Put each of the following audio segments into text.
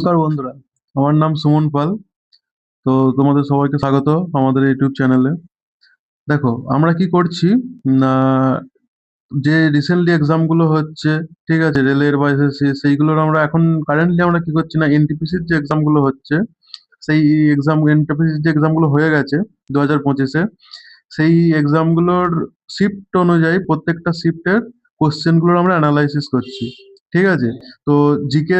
নমস্কার বন্ধুরা, আমার নাম সুমন পাল। তো তোমাদের সবাইকে স্বাগত আমাদের ইউটিউব চ্যানেলে। দেখো আমরা কি করছি না, যে রিসেন্টলি এক্সাম গুলো হচ্ছে, ঠিক আছে, রেলের বা এসএসসি সেইগুলোর আমরা এখন কারেন্টলি আমরা কি করছি না, এনটিপিসির যে এক্সাম গুলো হচ্ছে সেই এক্সাম, এনটিপিসির যে এক্সাম গুলো হয়ে গেছে 2025-এ, সেই এক্সাম গুলোর শিফট অনুযায়ী প্রত্যেকটা শিফটের কোশ্চেন গুলোর আমরা অ্যানালাইসিস করছি। ঠিক আছে। তো জিকে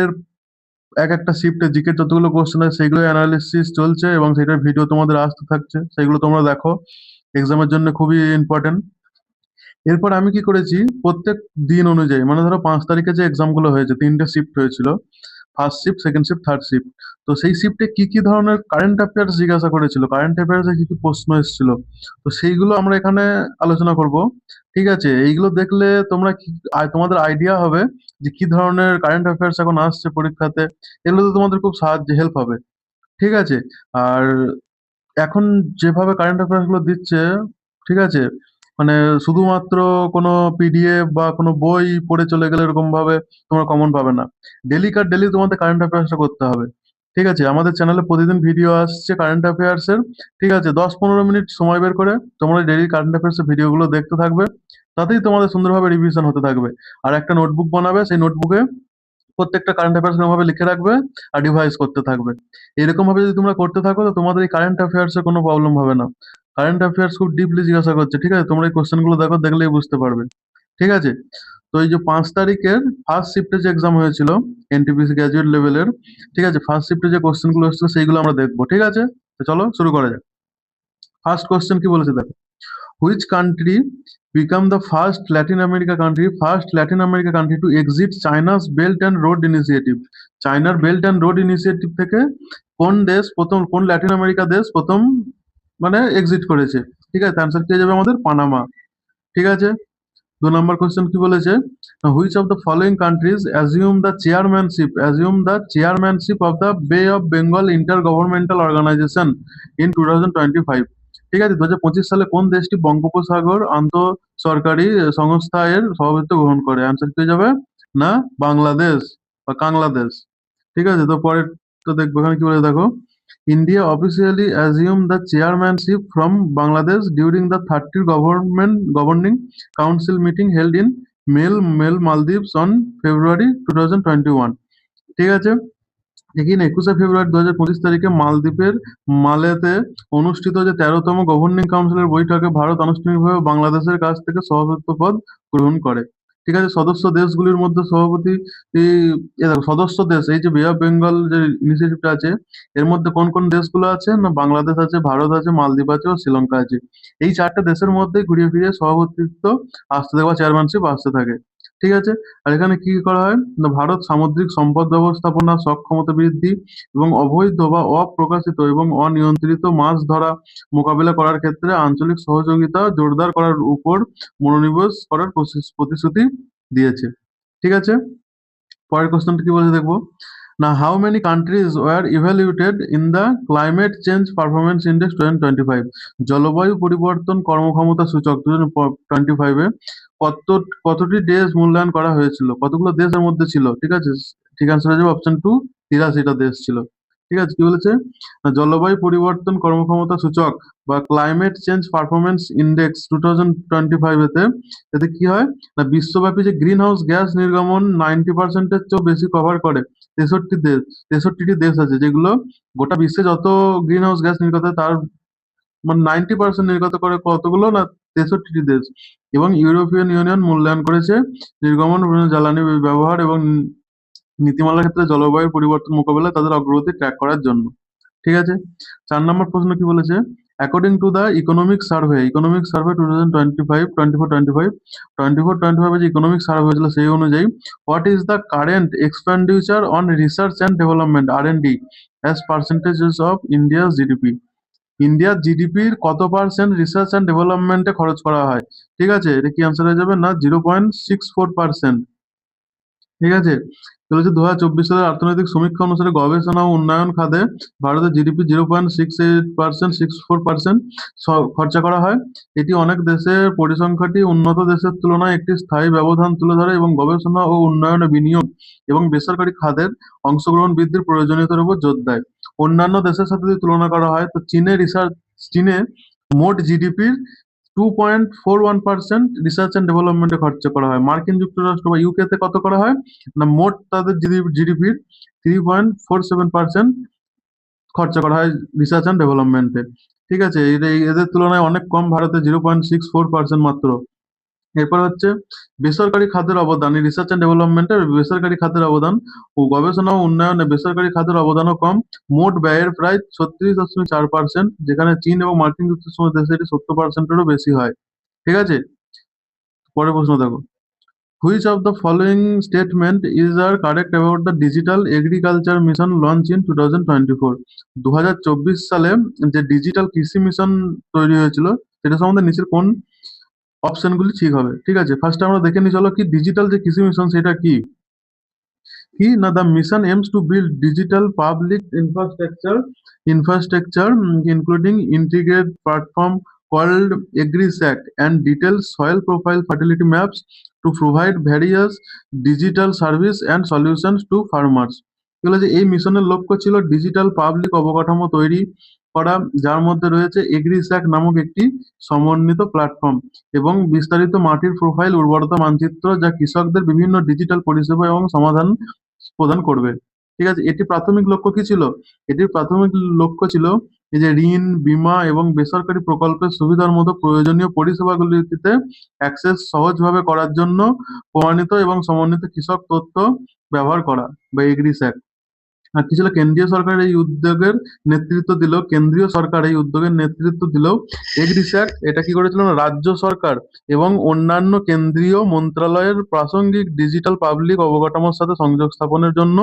এক একটা শিফটে জিকে যতগুলো কোশ্চেন আছে সেগুলো অ্যানালিসিস চলছে এবং সেটার ভিডিও তোমাদের আসতে থাকছে, সেগুলো তোমরা দেখো, এক্সামের জন্য খুবই ইম্পর্টেন্ট। এরপর আমি কি করেছি, প্রত্যেক দিন অনুযায়ী, মানে ধরো 5 তারিখে যে এক্সাম গুলো হয়েছে, 3টে শিফট হয়েছিল, first shift, second shift, third shift. তো সেই শিফটে কি কি ধরনের কারেন্ট অ্যাফেয়ার্স জিজ্ঞাসা করেছিল, কারেন্ট অ্যাফেয়ার্সে কি কি প্রশ্ন এসেছিল, তো সেইগুলো আমরা এখানে আলোচনা করব। ঠিক আছে, এইগুলো দেখলে তোমরা কি তোমাদের আইডিয়া হবে যে কি ধরনের কারেন্ট অ্যাফেয়ার্স এখন আসছে পরীক্ষাতে। এগুলোতে তোমাদের খুব সাহায্য হেল্প হবে। ঠিক আছে। আর এখন যেভাবে কারেন্ট অ্যাফেয়ার্স গুলো দিচ্ছে, ঠিক আছে, মানে শুধুমাত্র কোনো পিডিএফ বা কোনো বই পড়ে চলে গেলে এরকম ভাবে তোমরা কমন পাবে না। ডেলি তোমাদের কারেন্ট অ্যাফেয়ার্সটা করতে হবে। ঠিক আছে, আমাদের চ্যানেলে প্রতিদিন ভিডিও আসছে কারেন্ট অ্যাফেয়ার্স এর। ঠিক আছে, 10-15 মিনিট সময় বের করে তোমরা ডেলি কারেন্ট অ্যাফেয়ার্স এর ভিডিওগুলো দেখতে থাকবে। তাতেই তোমাদের সুন্দরভাবে রিভিশন হতে থাকবে। আর একটা নোটবুক বানাবে, সেই নোটবুকে প্রত্যেকটা কারেন্ট অ্যাফেয়ার্স ভাবে লিখে রাখবে আর রিভাইজ করতে থাকবে। এরকম ভাবে যদি তোমরা করতে থাকো তো তোমাদের এই কারেন্ট অ্যাফেয়ার্স এ কোনো প্রবলেম হবে না। কারেন্ট অ্যাফেয়ার্স খুব ডিপলি জিজ্ঞাসা করছে, ঠিক আছে, তোমরা এই কোশ্চেন গুলো দেখো, দেখলেই বুঝতে পারবে। ঠিক আছে। তো এই যে 5 তারিখের ফার্স্ট শিফটে যে এক্সাম হয়েছিল এনটিপিসি গ্র্যাজুয়েট লেভেলের, ঠিক আছে, ফার্স্ট শিফটে যে কোশ্চেন গুলো এসেছিল সেইগুলো আমরা দেখবো। ঠিক আছে, তো চলো শুরু করা যাক। ফার্স্ট কোশ্চেন কি বলেছে দেখো, which country become the first Latin America country to exit China's Belt and Road Initiative? চায়নার বেল্ট অ্যান্ড রোড ইনিশিয়েটিভ থেকে কোন দেশ প্রথম, কোন ল্যাটিন আমেরিকা দেশ প্রথম মানে এক্সিট করেছে? ঠিক আছে, অ্যান্সার কি হয়ে যাবে আমাদের? পানামা। ঠিক আছে। 2 নম্বর কোশ্চেন কি বলেছে, which of the following countries assume the chairmanship of the Bay of Bengal intergovernmental organisation in 2025? ঠিক আছে, 2025 সালে কোন দেশটি বঙ্গোপসাগর আন্ত সরকারি সংস্থা এর সভাপতিত্ব গ্রহণ করে? অ্যান্সার কি হয়ে যাবে না, বাংলাদেশ বা কাংলাদেশ। ঠিক আছে, তো পরের তো দেখবো এখানে কি বলে দেখো, India officially assumed the chairmanship from Bangladesh during the 30th governing council meeting held in Maldives on February 2021। ঠিক আছে, এখানে 21শে ফেব্রুয়ারি 2025 তারিখে মালদ্বীপের মালেতে অনুষ্ঠিত যে 13তম গভর্নিং কাউন্সিলের বৈঠকে ভারত আনুষ্ঠানিকভাবে বাংলাদেশের কাছ থেকে সভাপতিত্ব পদ গ্রহণ করে। ঠিক আছে, সদস্য দেশগুলির মধ্যে সভাপতি, এই দেখো সদস্য দেশ, এই যে বে অফ বেঙ্গল যে ইনিশিয়েটিভটা আছে, এর মধ্যে কোন কোন দেশগুলো আছে না, বাংলাদেশ আছে, ভারত আছে, মালদ্বীপ আছে ও শ্রীলঙ্কা আছে। এই 4টে দেশের মধ্যে ঘুরিয়ে ফিরিয়ে সভাপতিত্ব আসতে থাকে বা চেয়ারম্যানশিপ আসতে থাকে। ঠিক আছে। আর এখানে কি কি করা হয় না, ভারত সামুদ্রিক সম্পদ ব্যবস্থাপনা সক্ষমতা বৃদ্ধি এবং অবৈধ বা অপ্রকাশিত এবং অনিয়ন্ত্রিত মাছ ধরা মোকাবিলা করার ক্ষেত্রে আঞ্চলিক সহযোগিতা জোরদার করার উপর মনোনিবেশ করার প্রতিশ্রুতি দিয়েছে। ঠিক আছে, পরের কোশ্চেনটা কি বলেছে দেখবো না, how many countries were evaluated in the Climate Change Performance Index 2025? জলবায়ু পরিবর্তন কর্মক্ষমতা সূচক 2025-এ কত কতটি দেশ মূল্যায়ন করা হয়েছিল, কতগুলো দেশের মধ্যে ছিল? ঠিক আছে, ঠিক আনসার হয়ে যাবে অপশন টু, 83টা দেশ ছিল। ঠিক আছে, কি বলেছে না, জলবায়ু পরিবর্তন কর্মক্ষমতা সূচক বা ক্লাইমেট চেঞ্জ পারফরমেন্স ইন্ডেক্স 2025-এতে, এতে কি হয় না, বিশ্বব্যাপী যে গ্রিন হাউস গ্যাস নির্গমন 90%-এর চেয়েও বেশি কভার করে 63টি দেশ আছে, যেগুলো গোটা বিশ্বে যত গ্রিন হাউস গ্যাস নির্গত হয় তার মানে 90% নির্গত করে কতগুলো না, 63টি দেশ। এবং ইউরোপিয়ান ইউনিয়ন মূল্যায়ন করেছে নির্গমন জ্বালানি ব্যবহার এবং নীতিমালার ক্ষেত্রে জলবায়ু পরিবর্তন মোকাবেলায় তাদের অগ্রগতি ট্র্যাক করার জন্য। ঠিক আছে। 4 নম্বর প্রশ্ন কি বলেছে, according to the economic survey 2025 যে ইকোনমিক সার্ভে হয়েছিল সেই অনুযায়ী, what is the current expenditure on research and development R and D as percentages of India's GDP? ইন্ডিয়ার জিডিপির কত পার্সেন্ট রিসার্চ অ্যান্ড ডেভেলপমেন্টে খরচ করা হয়? ঠিক আছে, এটা কি অ্যান্সার হয়ে যাবে না, 0.64%। ঠিক আছে? তো বলছে 2024 সালের অর্থনৈতিক সমীক্ষা অনুসারে গবেষণা ও উন্নয়ন খাতে ভারতের জিডিপি 0.68% 64% খরচা করা হয়। এটি অনেক দেশের পরিসংখ্যানটি উন্নত দেশের তুলনায় একটি স্থায়ী ব্যবধান তুলে ধরে এবং গবেষণা ও উন্নয়নে বিনিয়োগ এবং বেসরকারি খাতের অংশগ্রহণ বৃদ্ধির প্রয়োজনীয়তার উপর জোর দেয়। অন্যান্য দেশের সাথে যদি তুলনা করা হয় তো চীনে মোট জিডিপির 2.41% রিসার্চ অ্যান্ড ডেভেলপমেন্টে খরচা করা হয়। মার্কিন যুক্তরাষ্ট্র বা ইউকে তে কত করা হয় না মোট তাদের জিডিপির 3.47% খরচা করা হয় রিসার্চ অ্যান্ড ডেভেলপমেন্টে। ঠিক আছে, এদের তুলনায় অনেক কম, ভারতে 0.64% মাত্র। এরপর হচ্ছে বেসরকারি খাতের অবদান, এই রিসার্চ অ্যান্ড ডেভেলপমেন্টে বেসরকারি খাতের অবদান ও গবেষণা ও উন্নয়নে বেসরকারি খাতের অবদানও কম। মোট ব্যয়ের প্রায় 36.4%, যেখানে চীন এবং মার্কিন যুক্তরাষ্ট্র মতো দেশে এটি 70%-এরও বেশি হয়। ঠিক আছে, পরের প্রশ্ন দেখো। Which of the following statement is are correct about the digital agriculture mission launch in 2024? 2024 সালে যে ডিজিটাল কৃষি মিশন তৈরি হয়েছিল সেটা সম্বন্ধে নিচের কোন অপশনগুলি ঠিক হবে? ঠিক আছে, ফার্স্ট আমরা দেখে নিই, চলো কি ডিজিটাল যে কৃষি মিশন সেটা কি? না, the mission aims to build digital public infrastructure including integrated platform called AgriSac and detailed soil profile fertility maps to provide various digital service and solutions to farmers. এগুলো যে এই মিশনের লক্ষ্য ছিল ডিজিটাল পাবলিক অবকাঠামো তৈরি করা, যার মধ্যে রয়েছে এগ্রিস্যাক নামক একটি সমন্বিত প্ল্যাটফর্ম এবং বিস্তারিত মাটির প্রোফাইল উর্বরতা মানচিত্র, যা কৃষকদের বিভিন্ন ডিজিটাল পরিষেবা এবং সমাধান প্রদান করবে। ঠিক আছে, এটি প্রাথমিক লক্ষ্য কি ছিল? এটির প্রাথমিক লক্ষ্য ছিল এই যে ঋণ, বীমা এবং বেসরকারি প্রকল্পের সুবিধার মতো প্রয়োজনীয় পরিষেবাগুলিতে অ্যাক্সেস সহজভাবে করার জন্য প্রমাণিত এবং সমন্বিত কৃষক তথ্য ব্যবহার করা বা এগ্রিস্যাক। আর কি ছিল, কেন্দ্রীয় সরকার এই উদ্যোগের নেতৃত্ব দিলেও এগ্রিস্যাক এটা কি করেছিল না রাজ্য সরকার এবং অন্যান্য কেন্দ্রীয় মন্ত্রণালয়ের প্রাসঙ্গিক ডিজিটাল পাবলিক অবকাঠামোর সাথে সংযোগ স্থাপনের জন্য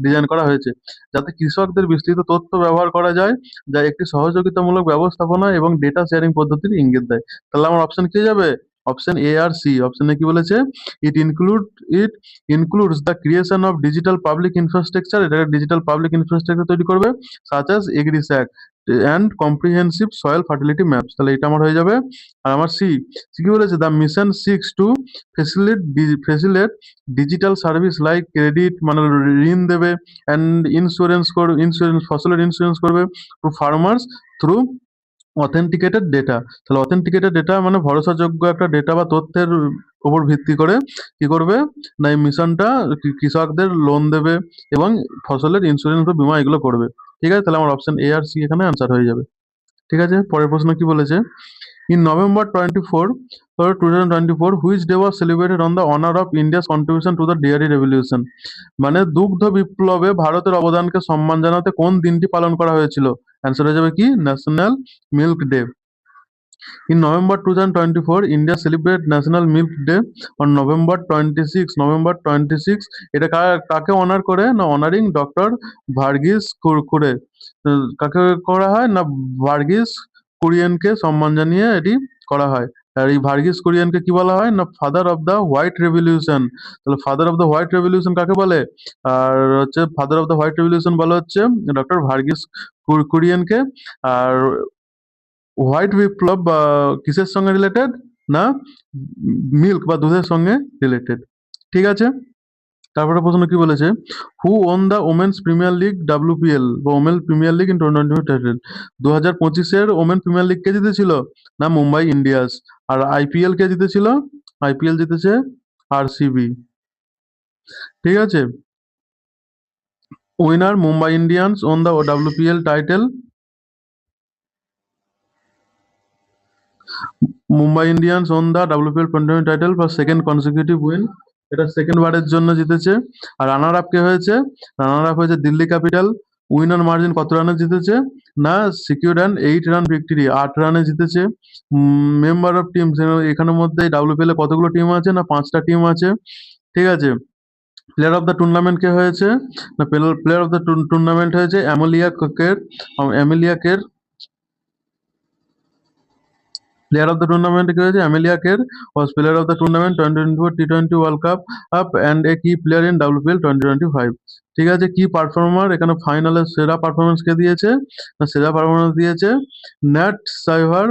ডিজাইন করা হয়েছে, যাতে কৃষকদের বিস্তৃত তথ্য ব্যবহার করা যায়, যা একটি সহযোগিতামূলক ব্যবস্থাপনা এবং ডেটা শেয়ারিং পদ্ধতির ইঙ্গিত দেয়। তাহলে আমার অপশন কি যাবে? অপশন এ আর সি। অপশনে কি বলেছে? It include it includes the creation of digital public infrastructure, এটা ডিজিটাল পাবলিক ইনফ্রাস্ট্রাকচার তৈরি করবে, such as এগ্রিস্যাক and comprehensive soil fertility maps। তাহলে এটা আমার হয়ে যাবে। আর আমার সি, কি বলেছে? the mission seeks to facilitate digital service like credit মানে ঋণ দেবে and ইন্স্যুরেন্স ফসলের ইন্স্যুরেন্স করবে to farmers through authenticated data. তাহলে অথেন্টিকেটেড ডেটা মানে ভরসাযোগ্য একটা ডেটা বা তথ্যের উপর ভিত্তি করে কি করবে না এই মিশনটা কৃষকদের লোন দেবে এবং ফসলের ইন্স্যুরেন্স বা বীমা এগুলো করবে। ঠিক আছে, তাহলে আমার অপশন এ আর সি এখানে আনসার হয়ে যাবে। ঠিক আছে, পরের প্রশ্ন কি বলেছে? In November 2024, which day was celebrated on the honor of India's contribution to the dairy revolution? মানে দুগ্ধ বিপ্লবে ভারতের অবদানকে সম্মান জানাতে কোন দিনটি পালন করা হয়েছিল? অ্যান্সার হয়ে যাবে কি national milk day. In November 2024, India celebrated National Milk Day on November 26। এটা কাকে অনার করে না অনারিং ডক্টর ভার্গিস কুরে। কাকে করা হয় না ভার্গিস কুরিয়েনকে সম্মান জানিয়ে এটি করা হয়। আর এই ভার্গিস কুরিয়েনকে কি বলা হয় না father of the white revolution. তাহলে father of the white revolution কাকে বলে? আর হচ্ছে father of the white revolution বলা হচ্ছে ডক্টর ভার্গিস কুরিয়েনকে। আর হোয়াইট বিপ্লব কিসের সঙ্গে রিলেটেড? না মিল্ক বা দুধের সঙ্গে রিলেটেড। ঠিক আছে, তারপরে প্রশ্ন কি বলেছে? Who won the women's premier league WPL বা ওমেন প্রিমিয়ার লিগ ইন 2025? 2025-এর ওমেন প্রিমিয়ার লিগ কে জিতেছিল? না মুম্বাই ইন্ডিয়ান্স। আর IPL কে জিতেছিল? IPL জিতেছে RCB। ঠিক আছে, winner Mumbai Indians won the WPL title. Mumbai Indians won the WPL title for second consecutive win. এটা সেকেন্ড বারের জন্য জিতেছে। আর রানার আপ কে হয়েছে? রানার আপ হয়েছে দিল্লি ক্যাপিটাল। উইনার মার্জিন কত রানে জিতেছে? না সিকিউর অ্যান্ড 8 রান ভিক্টরি, 8 রানে জিতেছে। মেম্বার অফ টিম, এখানের মধ্যে WPL এ কতগুলো টিম আছে? না 5টা টিম আছে। ঠিক আছে, প্লেয়ার অফ দ্য টুর্নামেন্ট কে হয়েছে? না প্লেয়ার অফ দ্য টুর্নামেন্ট হয়েছে Amelia Kerr. Player of the tournament কি হয়েছে? Amelia Kerr was player of the tournament 2024 টি-20 world cup and a key player in WPL 2025। ঠিক আছে, কি পারফর্মার এখানে ফাইনালে সেরা পারফরমেন্স কে দিয়েছে? না, সেরা পারফরমেন্স দিয়েছে Nat Sciver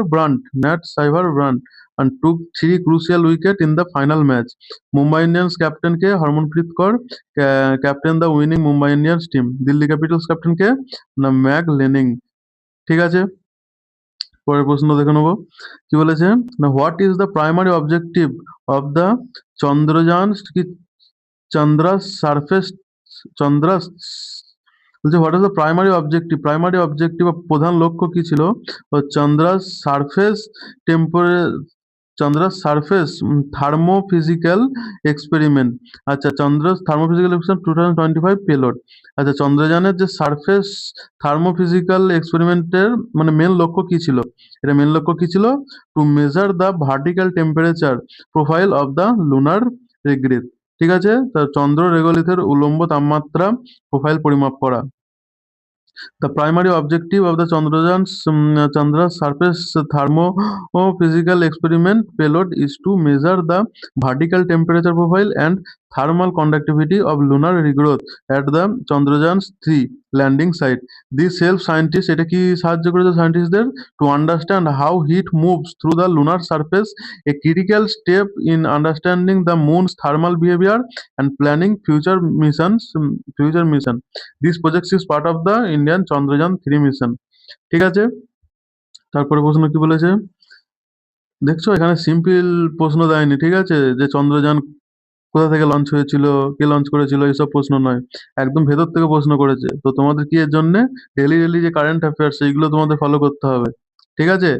Brunt and took three crucial wicket in the final match. Mumbai Indians ক্যাপ্টেনকে Harmanpreet Kaur captain the winning Mumbai Indians team. Delhi Capitals ক্যাপ্টেনকে না ম্যাক লেনিং। ঠিক আছে, পরের প্রশ্ন দেখে নেবো। কি বলেছে? না, what is the primary objective of the Chandrayaan কি চন্দ্রা সারফেস চন্দ্রা বলছে what is the primary objective প্রধান লক্ষ্য কি ছিল চন্দ্রা সারফেস টেম্পোরে চন্দ্রাস সারফেস থার্মোফিজিক্যাল এক্সপেরিমেন্ট। আচ্ছা, চন্দ্রাস থার্মোফিজিক্যাল এক্সপেরিমেন্ট 2025 পেলোড। আচ্ছা, চন্দ্রযানের যে সারফেস থার্মোফিজিক্যাল এক্সপেরিমেন্টের মানে মেন লক্ষ্য কি ছিল? এটা মেন লক্ষ্য কি ছিল? To measure the vertical temperature profile of the lunar regolith. ঠিক আছে, তা চন্দ্র রেগলিথের উলম্ব তাপমাত্রা প্রোফাইল পরিমাপ করা। The primary objective of the Chandra's surface thermophysical experiment payload is to measure the vertical temperature profile and thermal conductivity of lunar regrowth at the Chandrayaan-3 landing site. This helps scientists এটা কি সাহায্য করেছে scientistদের to understand how heat moves through the lunar surface, a critical step in understanding the moon's thermal behavior and planning future mission. This project is part of the Indian Chandrayaan-3 mission. ঠিক আছে, তারপরে প্রশ্ন কি বলেছে? দেখছো এখানে simple প্রশ্ন দেয়নি। ঠিক আছে, যে চন্দ্রযান কোথা থেকে লঞ্চ হয়েছিল, কে লঞ্চ করেছিল, এইসব প্রশ্ন নয়, একদম ভেতর থেকে প্রশ্ন করেছে। তো তোমাদের কি এর জন্য ডেলি যে কারেন্ট অ্যাফেয়ার্স সেইগুলো তোমাদের ফলো করতে হবে। ঠিক আছে,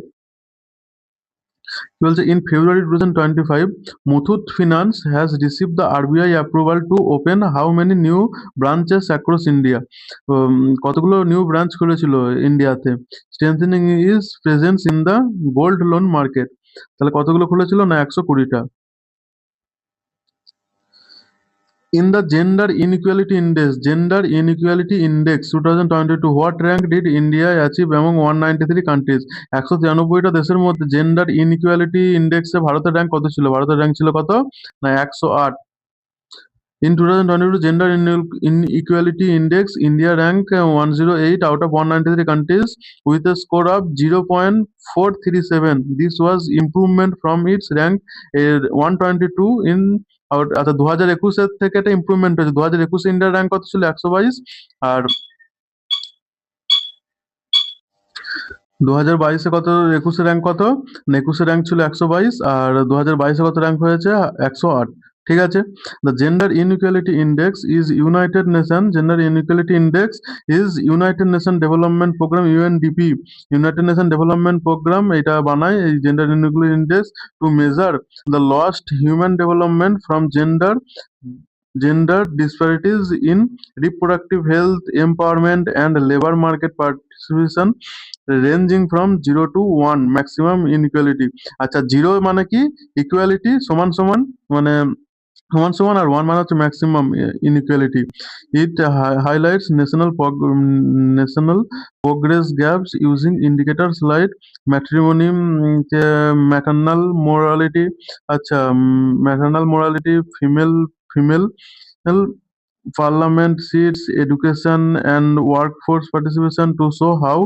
কি বলছে? In February 2025, Muthoot Finance has received the RBI approval to open how many new branches across India? কতগুলো নিউ ব্রাঞ্চ খুলেছিল ইন্ডিয়াতে? Strengthening is presence in the gold loan market. তাহলে কতগুলো খুলেছিল? না 120টা। In the Gender Inequality Index 2022, what rank did India achieve among 193 countries? 193টা দেশের মধ্যে gender inequality ইন্ডেক্সে ভারতের rank কত ছিল? ভারতের র্যাঙ্ক ছিল কত? না 108। In 2022 Gender Inequality Index, India ranked 108 out of 193 countries with a score of 0.437. This was improvement from its rank 122 in আচ্ছা 2021 থেকে একটা ইমপ্রুভমেন্ট হয়েছে। 2021 ইন্ডিয়ার র্যাঙ্ক কত ছিল? 122। আর 2022 কত? 21 র্যাঙ্ক কত? না 21 র্যাঙ্ক ছিল 122 আর 2022 কত র্যাঙ্ক হয়েছে? 108। ঠিক আছে, the Gender Inequality Index is United Nation Development Programme UNDP. United Nation Development Programme এটা বানায় এই Gender Inequality Index to measure the lost human development from gender disparities in reproductive health, empowerment and labor market participation ranging from 0 to 1 maximum inequality। আচ্ছা, 0 মানে কি? Equality সমান সমান মানে সমান সমান, আর 1 মানে হচ্ছে ম্যাক্সিমাম ইনইকুয়ালিটি। ইট highlights national progress gaps using indicators like matrimony, maternal mortality, আচ্ছা maternal mortality, female parliament seats, education and workforce participation to show how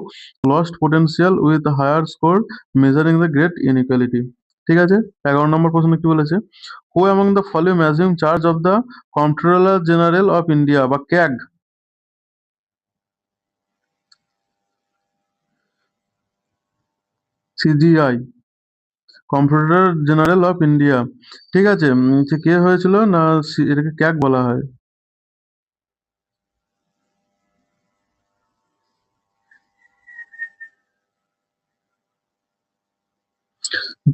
lost potential with higher score measuring the great inequality। ঠিক আছে, 11 নম্বর প্রশ্ন কি বলেছে? Who among the following assumed charge of the Comptroller General of India বা CAG? CGI, computer general of India. ঠিক আছে, সে কে হয়েছিল? না এটাকে ক্যাগ বলা হয়।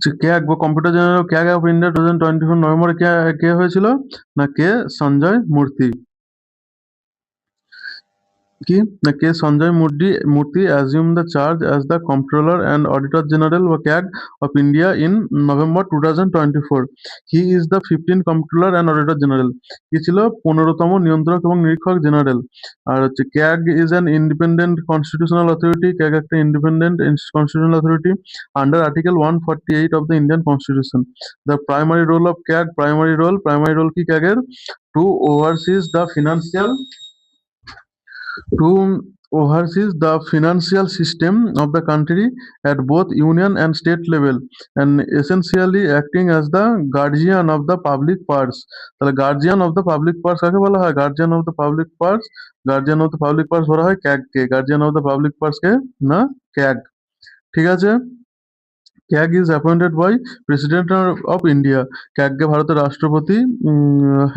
যে ক্যাগ বা computer general CAG of India 2024 নভেম্বরে কে হয়েছিল? না কে সঞ্জয় মূর্তি। কি না কে সঞ্জয় মূর্তি assumed the charge as the Comptroller and Auditor General বা CAG of India in November 2024. He is the 15th Comptroller and Auditor General. কি ছিল 15তম নিয়ন্ত্রক এবং নিরীক্ষক জেনারেল। আর হচ্ছে CAG is an independent constitutional authority. CAG একটা independent constitutional authority under Article 148 of the Indian Constitution. The primary role of CAG, primary role কি CAG এর to oversees the financial to oversees the financial system of the country at both union and state level and essentially acting as the guardian of the public purse. তাহলে guardian of the public purse কাকে বলা হয়? guardian of the public purse বলা হয় CAG K. guardian of the public purse কে না CAG। ঠিক আছে। CAG is appointed by President of India. CAG কে ভারতের রাষ্ট্রপতি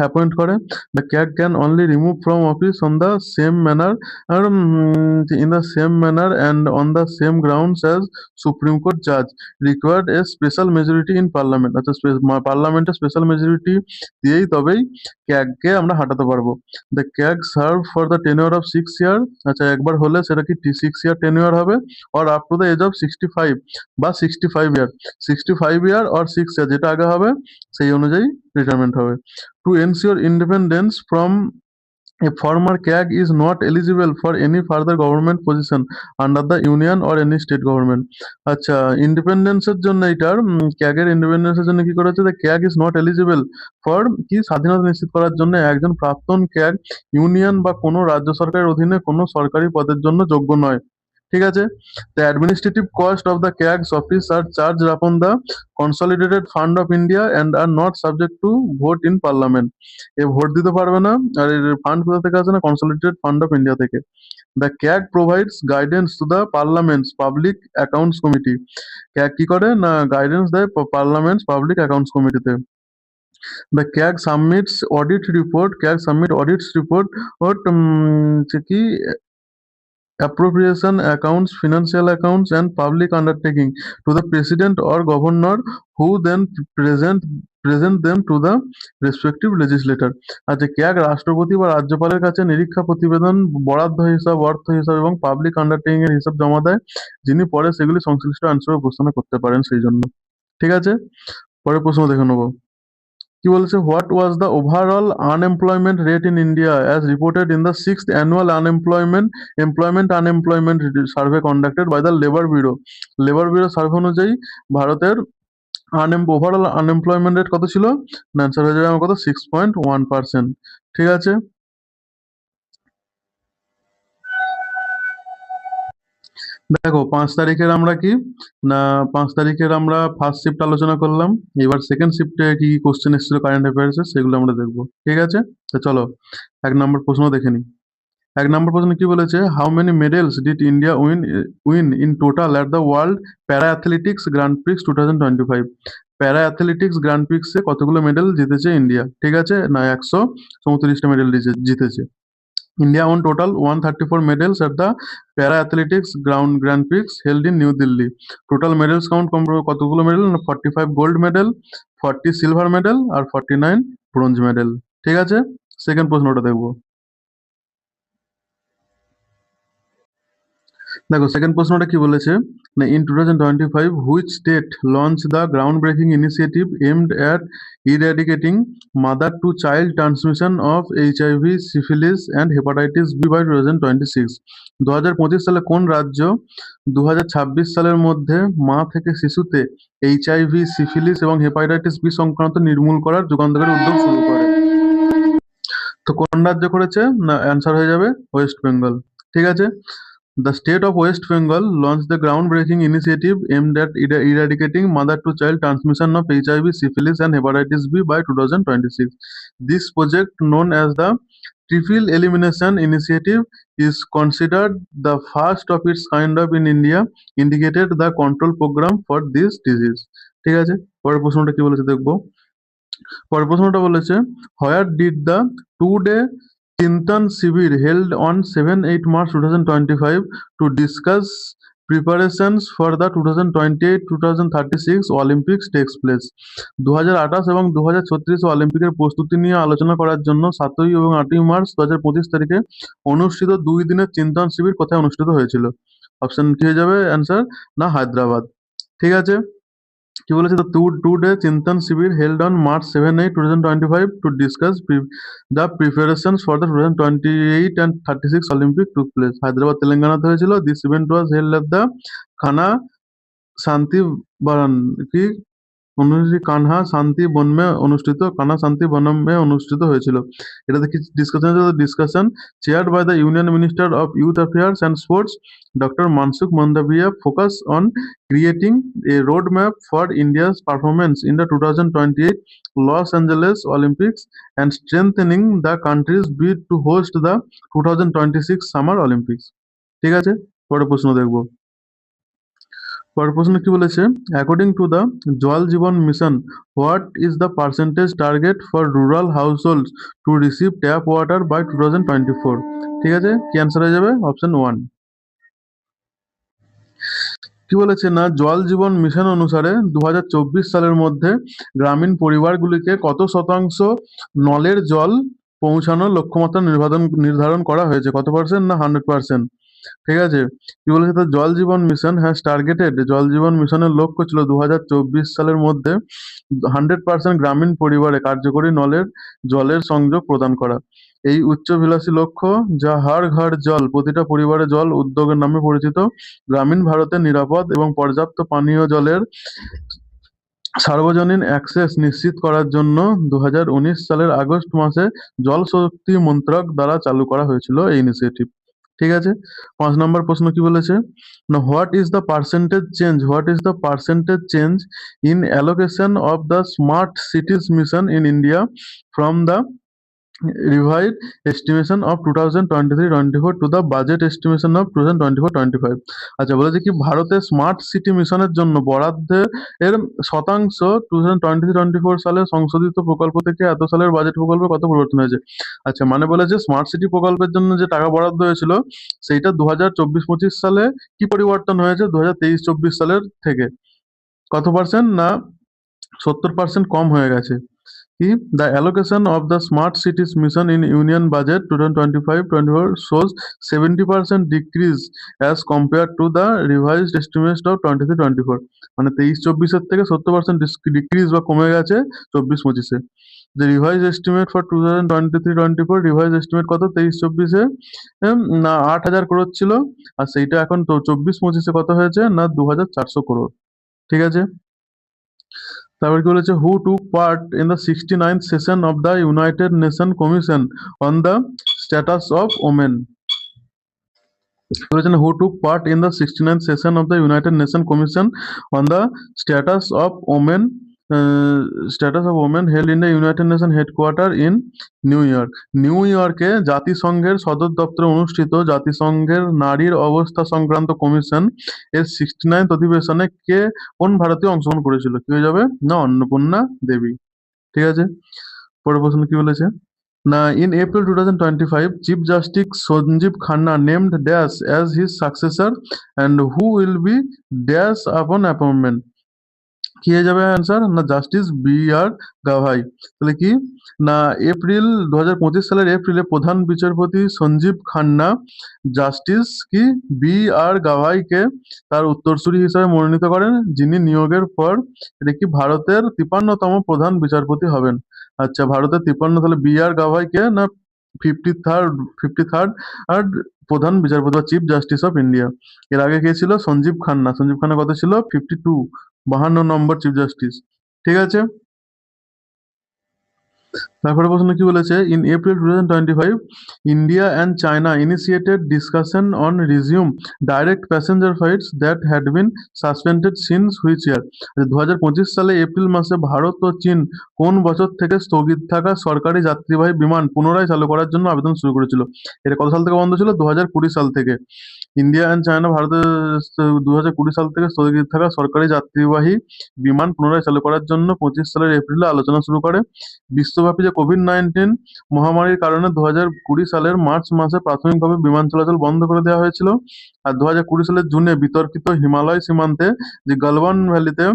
appoint করে। The CAG can only remove from office on the same manner in the same manner and on the same grounds as Supreme Court judge required a special majority in parliament. আচ্ছা পার্লামেন্টে special majority দিয়েই তবেই CAG কে আমরা হাঁটাতে পারবো। The CAG serve for the tenure of 6 year। আচ্ছা একবার হলে সেটা কি 6 year tenure হবে or up to the age of 65 বা 65 ইয়ার 65 ইয়ার or 6 ইয়ার যেটা আগে হবে সেই অনুযায়ী রিটায়ারমেন্ট হবে। To ensure independence from a former CAG is not eligible for any further government position under the union or any state government. আচ্ছা ইন্ডিপেন্ডেন্সের জন্য এটার CAG এর ইন্ডিপেন্ডেন্সের জন্য কি করা হচ্ছে? CAG is not eligible for কি স্বাধীনতা নিশ্চিত করার জন্য একজন প্রাক্তন CAG ইউনিয়ন বা কোনো রাজ্য সরকারের অধীনে কোনো সরকারি পদের জন্য যোগ্য নয়। ঠিক আছে। The administrative cost of the CAG's office are charged upon the consolidated fund of India and are not subject to vote in parliament. A vote দিতে পারবে না আর এর ফান্ড কোথা থেকে আসে না কনসলিডেটেড ফান্ড অফ ইন্ডিয়া থেকে। The CAG provides guidance to the parliament's public accounts committee. CAG কি করে না গাইডেন্স দেয় পার্লামেন্টস পাবলিক অ্যাকাউন্টস কমিটিতে। The CAG submits audit report, CAG submit audits report কি appropriation accounts, financial accounts and public undertaking to the president or governor who then present them to the respective legislator. আচ্ছা CAG রাষ্ট্রপতি বা রাজ্যপালের কাছে নিরীক্ষা প্রতিবেদন বরাদ্দ হিসাব অর্থ হিসাব এবং পাবলিক আন্ডারটেকিং এর হিসাব জমা দেয় যিনি পরে সেগুলি সংশ্লিষ্ট আইনসভায় উপস্থাপন করতে পারেন সেই জন্য। ঠিক আছে। পরের প্রশ্ন দেখে নেবো। কি বলছে what was the overall unemployment rate in India as reported in the 6th annual unemployment survey conducted by the Labour Bureau survey অনুযায়ী ভারতের ওভারঅল আনএমপ্লয়মেন্ট রেট কত ছিল? না অ্যান্সার হয়ে যাবে আমার কত 6.1%। ঠিক আছে। দেখো 5 তারিখের আমরা কি না 5 তারিখের আমরা ফার্স্ট শিফট আলোচনা করলাম। এবার সেকেন্ড শিফটে কি কোশ্চেন এসেছিল কারেন্ট অ্যাফেয়ার্স সেগুলো আমরা দেখবো। ঠিক আছে। তো চলো 1 নম্বর প্রশ্ন দেখে নিই। 1 নম্বর প্রশ্ন কি বলেছে? How many medals did India win in total at the world para athletics grand Prix 2025? Para athletics grand প্রিক্সে কতগুলো মেডেল জিতেছে ইন্ডিয়া? ঠিক আছে না 134টা মেডেল জিতেছে। India won total 134 medals at the Para Athletics Grand Prix held in New Delhi. Total medals count কতগুলো medal? 45 gold medal, 40 silver medal আর 49 bronze medal. ঠিক আছে। সেকেন্ড প্রশ্নটা দেখবো। দেখো সেকেন্ড প্রশ্নটা কি বলেছে না in 2025 which state launch the ground breaking initiative aimed at eradicating mother to child transmission of HIV, syphilis and hepatitis B by 2026? 2025 সালে কোন রাজ্য 2026 সালের মধ্যে মা থেকে শিশুতে HIV, সিফিলিস এবং হেপাটাইটিস বি সংক্রান্ত নির্মূল করার যুগান্তকারী উদ্যোগ শুরু করে? তো কোন রাজ্য করেছে? না অ্যান্সার হয়ে যাবে ওয়েস্ট বেঙ্গল। ঠিক আছে। The state of West Bengal launched the groundbreaking initiative aimed at eradicating mother-to-child transmission of HIV, syphilis and hepatitis B by 2026. This project, known as the Triple Elimination Initiative, is considered the first of its kind of in India, indicated the control program for this disease. ঠিক আছে। পরের প্রশ্নটা কি বলেছে দেখবো। পরের প্রশ্নটা বলেছে where did the 2-day Chintan Shibir held on 7-8 March 2025 to discuss preparations for the 2028-2036 Olympics takes place. 2028 এবং 2036 অলিম্পিকের প্রস্তুতি নিয়ে আলোচনা করার জন্য 7ই এবং 8ই মার্চ 2025 তারিখে অনুষ্ঠিত 2 দিনের চিন্তন শিবির কোথায় অনুষ্ঠিত হয়েছিল? অপশন কি হয়ে যাবে অ্যান্সার? না হায়দ্রাবাদ। ঠিক আছে, কি বলেছে? The two day Chintan Shivir held on March 7-8, 2025 to discuss the preparations for the 2028 and 36 Olympic took place. Hyderabad তেলেঙ্গানাতে হয়েছিল। This event was held at the খানা শান্তি বরণ কি কানহা শান্তি বনমে অনুষ্ঠিত হয়েছিল। এটাতে কি ডিসকাশন হয়েছিল? Discussion chaired by the union minister of youth affairs and sports doctor Mansukh Mandaviya focus on creating a road map for India's performance in the 2028 Los Angeles Olympics and strengthening the country's bid to host the 2026 summer Olympics. ঠিক আছে, পরের প্রশ্ন দেখবো। পরের প্রশ্ন কি বলেছে? According to the Jal Jeevan mission what is the percentage target for rural households to receive tap water by 2024? ঠিক আছে, কি অ্যান্সার হয়ে যাবে? অপশন 1। কি বলেছে? না জল জীবন মিশন অনুসারে 2024 সালের মধ্যে গ্রামীণ পরিবারগুলিকে কত শতাংশ নলের জল পৌঁছানোর লক্ষ্যমাত্রা নির্ধারণ করা হয়েছে? কত পার্সেন্ট? না 100%। ঠিক আছে, কি বলেছে? তো জল জীবন মিশন হ্যাজ টার্গেটেড, জল জীবন মিশনের লক্ষ্য ছিল 2024 সালের মধ্যে 100% গ্রামীণ পরিবারে কার্যকরী নলের জলের সংযোগ প্রদান করা। এই উচ্চাভিলাষী লক্ষ্য, যা হর ঘর জল প্রতিটা পরিবারে জল উদ্যোগের নামে পরিচিত, গ্রামীণ ভারতের নিরাপদ এবং পর্যাপ্ত পানীয় জলের সার্বজনীন অ্যাক্সেস নিশ্চিত করার জন্য 2019 সালের আগস্ট মাসে জল শক্তি মন্ত্রক দ্বারা চালু করা হয়েছিল এই ইনিশিয়েটিভ। ঠিক আছে, 5 নম্বর প্রশ্ন কি বলেছে? না what is the percentage change in allocation of the smart সিটিজ mission in India from the revised estimation of 2023-24 to the budget estimation of 2024-25? আচ্ছা, বলেছে কি ভারতের স্মার্ট সিটি মিশনের জন্য বরাদ্দের শতাংশ 2023-24 সালে সংশোধিত প্রকল্প থেকে এত সালের বাজেট প্রকল্পে কত পরিবর্তন হয়েছে? আচ্ছা, মানে বলেছে স্মার্ট সিটি প্রকল্পের জন্য যে টাকা বরাদ্দ হয়েছিল সেইটা 2024-25 সালে কি পরিবর্তন হয়েছে 2023-24 সালের থেকে? কত পার্সেন্ট? না 70% কম হয়ে গেছে। কি? The allocation of the Smart Cities Mission in Union Budget 2025-24 shows 70% decrease as compared to the revised estimate of 23-24. মানে 23-24 থেকে 70% ডিক্রিজ বা কমে গেছে 24-25-এ। The revised estimate for 2023-24 revised estimate কত 23-24-এ? না 8,000 crore ছিল, আর সেইটা এখন তো 24-25-এ কত হয়েছে? না 2,400 crore। ঠিক আছে, তারপর কি বলেছে? Who took part in the 69th session of the United Nation commission on the status of women? বলেছেন who took part in the 69th session of the United Nation commission on the status of women held in the United Nation headquarter in নিউ ইয়র্কে জাতিসংঘের সদর দপ্তরে অনুষ্ঠিত জাতিসংঘের নারীর অবস্থা সংক্রান্ত কমিশন এর 69th অধিবেশনে কোন ভারতীয় অংশগ্রহণ করেছিল? কি হয়ে যাবে? না অন্নপূর্ণা দেবী। ঠিক আছে, পরের প্রশ্ন কি বলেছে? না in April 2025 Chief Justice Sanjeev Khanna named Dash as his successor and who will be Dash upon appointment? কি হয়ে যাবে অ্যান্সার? না জাস্টিস বি.আর. গাভাই। তাহলে কি? না 2025 সালের এপ্রিলে প্রধান বিচারপতি সঞ্জীব খান্না জাস্টিস কি বি.আর. গাভাইকে তার উত্তরসূরি হিসেবে মনোনীত করেন, যিনি নিয়োগের পর এটা কি ভারতের 53তম প্রধান বিচারপতি হবেন। আচ্ছা, ভারতের 53, তাহলে বি.আর. গাভাইকে না 53rd আর প্রধান বিচারপতি বা চিফ জাস্টিস অফ ইন্ডিয়া। এর আগে কে ছিল? সঞ্জীব খান্না। সঞ্জীব খান্না কত ছিল? 52, 52 নম্বর চিফ জাস্টিস। ঠিক আছে, তারপরে প্রশ্ন কি বলেছে? In April 2025 India and China initiated discussion on resume direct passenger flights that had been suspended since which year? 2025 সালে এপ্রিল মাসে ভারত ও চীন কোন বছর থেকে স্থগিত থাকা সরকারি যাত্রীবাহী বিমান পুনরায় চালু করার জন্য আবেদন শুরু করেছিল? এটা কত সাল থেকে বন্ধ ছিল? 2020 সাল থেকে। ইন্ডিয়া অ্যান্ড চায়না ভারতের 2020 সাল থেকে স্থগিত থাকা সরকারি যাত্রীবাহী বিমান পুনরায় চালু করার জন্য 25 সালের এপ্রিলে আলোচনা শুরু করে। বিশ্বব্যাপী যে কোভিড-19 মহামারীর কারণে 2020 সালের মার্চ মাসে প্রাথমিকভাবে বিমান চলাচল বন্ধ করে দেওয়া হয়েছিল। আর 2020 সালের জুনে বিতর্কিত হিমালয় সীমান্তে যে গালওয়ান ভ্যালিতে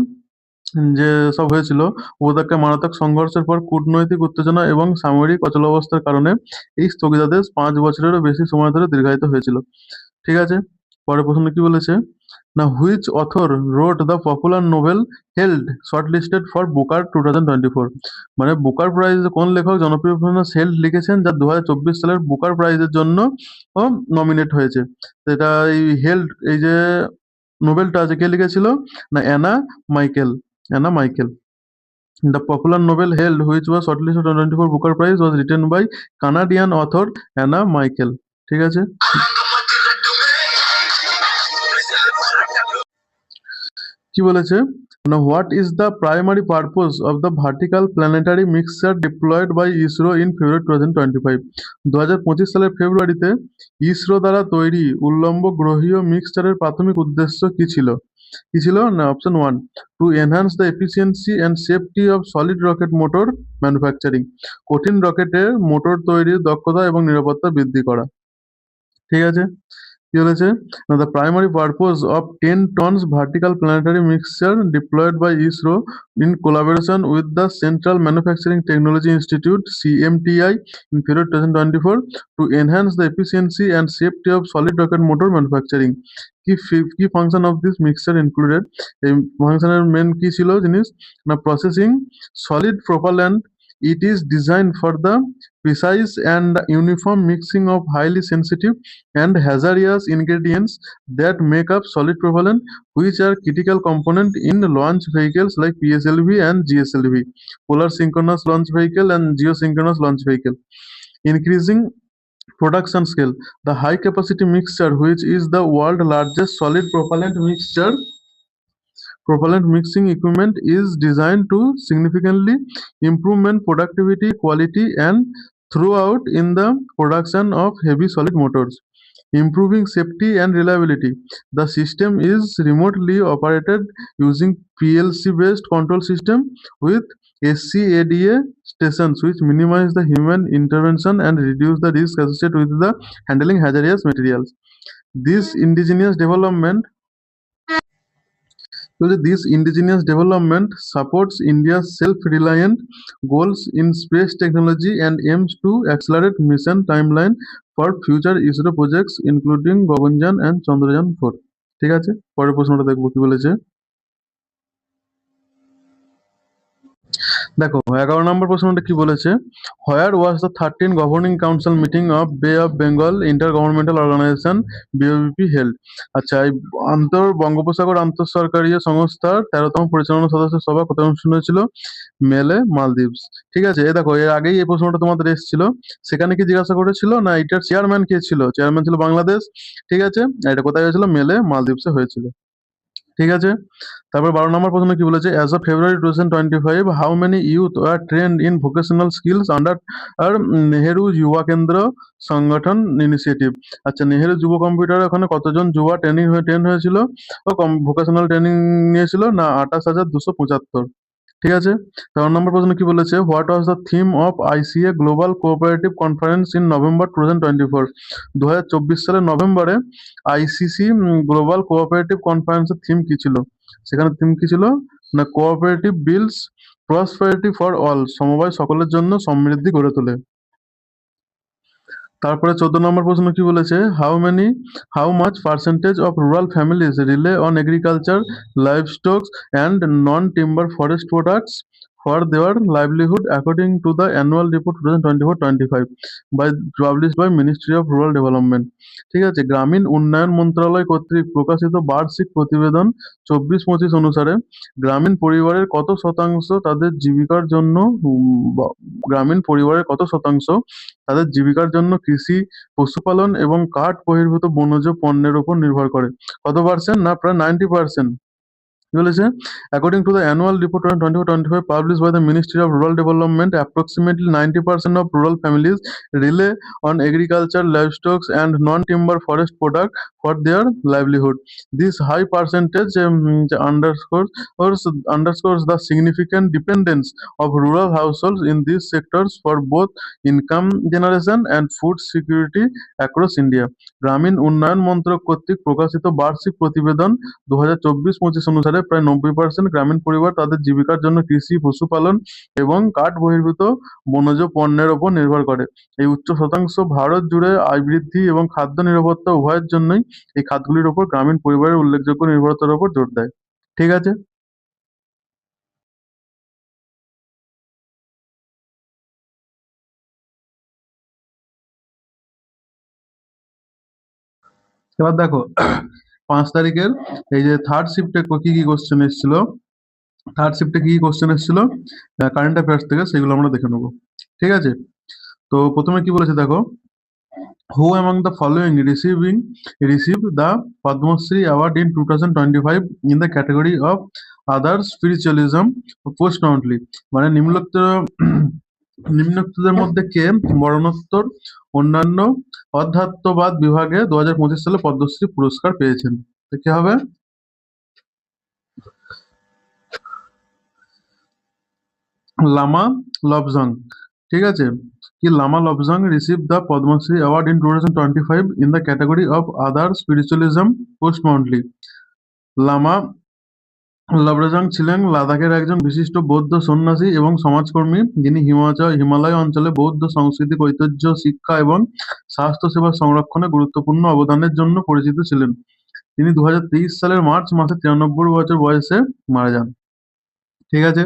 যে সব হয়েছিল উপত্যকায় মারাত্মক সংঘর্ষের পর কূটনৈতিক উত্তেজনা এবং সামরিক অচলাবস্থার কারণে এই স্থগিতাদেশ 5 বছরেরও বেশি সময় ধরে দীর্ঘায়িত হয়েছিল। ঠিক আছে, পরের প্রশ্ন কি বলেছে না, which author wrote the popular Nobel held shortlisted for Booker 2024? মানে বুকার প্রাইজ কোন লেখক জনপ্রিয় উপন্যাস হেল্ড লিখেছেন যা 2024 সালের বুকার প্রাইজের জন্য নমিনেট হয়েছে? সেটা এই হেল্ড, এই যে নোবেলটা আছে, কে লিখেছিল না Anna Michael. Anna Michael. The popular novel held, which was shortlisted for 2024 Booker Prize, was written by Canadian author Anna Michael. ঠিক আছে, কি বলেছে না, what is the primary purpose of the vertical planetary mixture deployed by ISRO in February 2025? 2025 সালের ফেব্রুয়ারিতে ইসরো দ্বারা তৈরি উল্লম্ব গ্রহীয় মিক্সচারের প্রাথমিক উদ্দেশ্য কি ছিল? কি ছিল না, option 1, two enhance the efficiency and safety of solid rocket motor manufacturing, কঠিন রকেটের মোটর তৈরির দক্ষতা এবং নিরাপত্তা বৃদ্ধি করা। ঠিক আছে, কি বলেছে না, the primary purpose of 10 tons vertical planetary mixture deployed by ISRO in collaboration with the Central Manufacturing Technology Institute CMTI in February 2024 to enhance the efficiency and safety of solid rocket motor manufacturing. Key function of this mixture included, এই ফাংশনের main কি ছিল জিনিস না, processing solid propellant. It is designed for the precise and uniform mixing of highly sensitive and hazardous ingredients that make up solid propellant, which are critical component in launch vehicles like PSLV and GSLV, Polar Synchronous Launch Vehicle and Geosynchronous Launch Vehicle. Increasing production scale. The high capacity mixture, which is the world's largest solid propellant mixing equipment, is designed to significantly improve productivity, quality, and throughput in the production of heavy solid motors. Improving safety and reliability. The system is remotely operated using PLC-based control system with SCADA stations, which minimize the human intervention and reduce the risk associated with the handling hazardous materials. This indigenous development supports India's self-reliant goals in space technology and aims to accelerate mission timeline for future ISRO projects including Gaganyaan and Chandrayaan 4. ঠিক আছে, পরের প্রশ্নটা দেখবো কি বলেছে। দেখো 11 নম্বর প্রশ্নটা কি বলেছে, where was the 13 governing council meeting of Bay of Bengal intergovernmental organisation BOBP held? আচ্ছা, এই বঙ্গোপসাগর আন্তঃসরকারি সংস্থার 13তম পরিচালনা সদস্য সভা কোথায় অনুষ্ঠিত হয়েছিল? মেলে, মালদ্বীপস। ঠিক আছে, এই দেখো এর আগেই এই প্রশ্নটা তোমাদের এসেছিল, সেখানে কি জিজ্ঞাসা করেছিল না এটার চেয়ারম্যান কে ছিল? চেয়ারম্যান ছিল বাংলাদেশ। ঠিক আছে, এটা কোথায় হয়েছিল? মেলে, মালদ্বীপসে হয়েছিল। ঠিক আছে, তারপর 12 নম্বর প্রশ্ন কি বলেছে, as of February 2025 how many youth were trained in vocational skills under Nehru Yuva Kendra সংগঠন ইনিশিয়েটিভ? আচ্ছা, নেহেরু যুব কম্পিউটারে ওখানে কতজন যুবা ট্রেন হয়েছিল ও ভোকেশনাল ট্রেনিং নিয়েছিল? না 28,275। ঠিক আছে, 13 নম্বর প্রশ্ন কি বলেছে, what was the theme of আইসিএ global cooperative conference in November 2024? 2024 সালের নভেম্বরে আইসিসি গ্লোবাল কোঅপারেটিভ কনফারেন্সের থিম কি ছিল? সেখানে থিম কি ছিল না, cooperative builds prosperity for all, সমবায় সকলের জন্য সমৃদ্ধি গড়ে তোলে। তারপরে 14 নম্বর প্রশ্ন কি বলেছে, how much percentage of rural families rely on agriculture, livestock and non timber forest products for their livelihood according to the annual report 2024-25 published by ministry of rural development? ঠিক আছে, গ্রামীণ উন্নয়ন মন্ত্রণালয় কর্তৃক প্রকাশিত বার্ষিক প্রতিবেদন 24-25 অনুসারে গ্রামীণ পরিবারের কত শতাংশ তাদের জীবিকার জন্য কৃষি, পশুপালন এবং কাঠ বহির্ভূত বনজ পণ্যের উপর নির্ভর করে? কত পার্সেন্ট? না প্রায় 90%। কি বলেছে? According to the annual report 2024-25 published by the Ministry of Rural Development, approximately 90% of rural families rely on agriculture, livestock, and non-timber forest products for their livelihood. This high percentage underscores the significant dependence of rural households in these sectors for both income generation and food security across India. গ্রামীণ উন্নয়ন মন্ত্রক কর্তৃক প্রকাশিত বার্ষিক প্রতিবেদন 2024-25 অনুসারে প্রায় 90% গ্রামীণ পরিবার তাদের জীবিকার জন্য কৃষি, পশুপালন এবং কাঠ বহির্ভূত বনজ পণ্যের উপর নির্ভর করে। এই উচ্চ শতাংশ ভারত জুড়ে আয় বৃদ্ধি এবং খাদ্য নিরাপত্তা উভয়ের জন্যই এই খাতগুলির উপর গ্রামীণ পরিবারের উল্লেখযোগ্য নির্ভরতার উপর জোর দেয়। ঠিক আছে? এবার দেখো 5 তারিখের এই যে থার্ড শিফটে কি কি কোশ্চেন এসেছিল, থার্ড শিফটে কি কি কোশ্চেন এসেছিল কারেন্ট অ্যাফেয়ার্স থেকে, সেগুলো আমরা দেখে নেবো। ঠিক আছে? তো প্রথমে কি বলেছে দেখো, who among the following received the Padma Shri Award in 2025 in the category of other spiritualism posthumously? মানে নিম্নোক্তদের মধ্যে কে মরণোত্তর অন্যান্য অধ্যাত্মবাদ বিভাগে 2025 সালে পদ্মশ্রী পুরস্কার পেয়েছেন? তো কি হবে? লামা লবজং। ঠিক আছে? কি Lama Lobzang received the Padma Shri Award in 2025 in the category of other spiritualism posthumously. Lama Lobzang ছিলেন লাদাখের একজন বিশিষ্ট বৌদ্ধ সন্ন্যাসী এবং সমাজকর্মী, যিনি হিমালয় অঞ্চলে বৌদ্ধ সাংস্কৃতিক ঐতিহ্য, শিক্ষা এবং স্বাস্থ্য সেবা সংরক্ষণে গুরুত্বপূর্ণ অবদানের জন্য পরিচিত ছিলেন। তিনি 2023 সালের মার্চ মাসে 93 বছর বয়সে মারা যান। ঠিক আছে?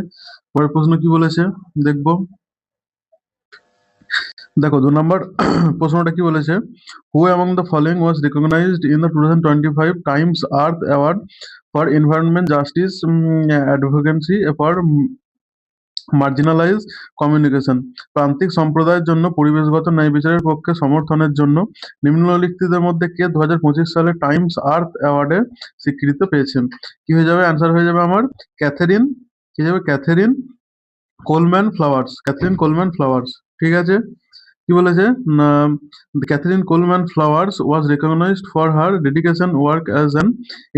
পরের প্রশ্ন কি বলেছে দেখবো। দেখো 2 নম্বর প্রশ্নটা কি বলেছে, হু among the following was recognized in the 2025 Times Earth Award for Environment Justice Advocacy for marginalise communication. প্রান্তিক সম্প্রদায়ের জন্য পরিবেশগত ন্যায় বিচারের পক্ষে সমর্থনের জন্য নিম্নলিখিতদের মধ্যে কে 2025 সালে টাইমস আর্থ অ্যাওয়ার্ডে স্বীকৃতি পেয়েছেন? কি হয়ে যাবে? অ্যান্সার হয়ে যাবে আমার ক্যাথেরিন, কি যাবে? Catherine Coleman Flowers, Catherine Coleman Flowers. ঠিক আছে? কি বলেছে না, Catherine Coleman Flowers was recognised for her dedication work as an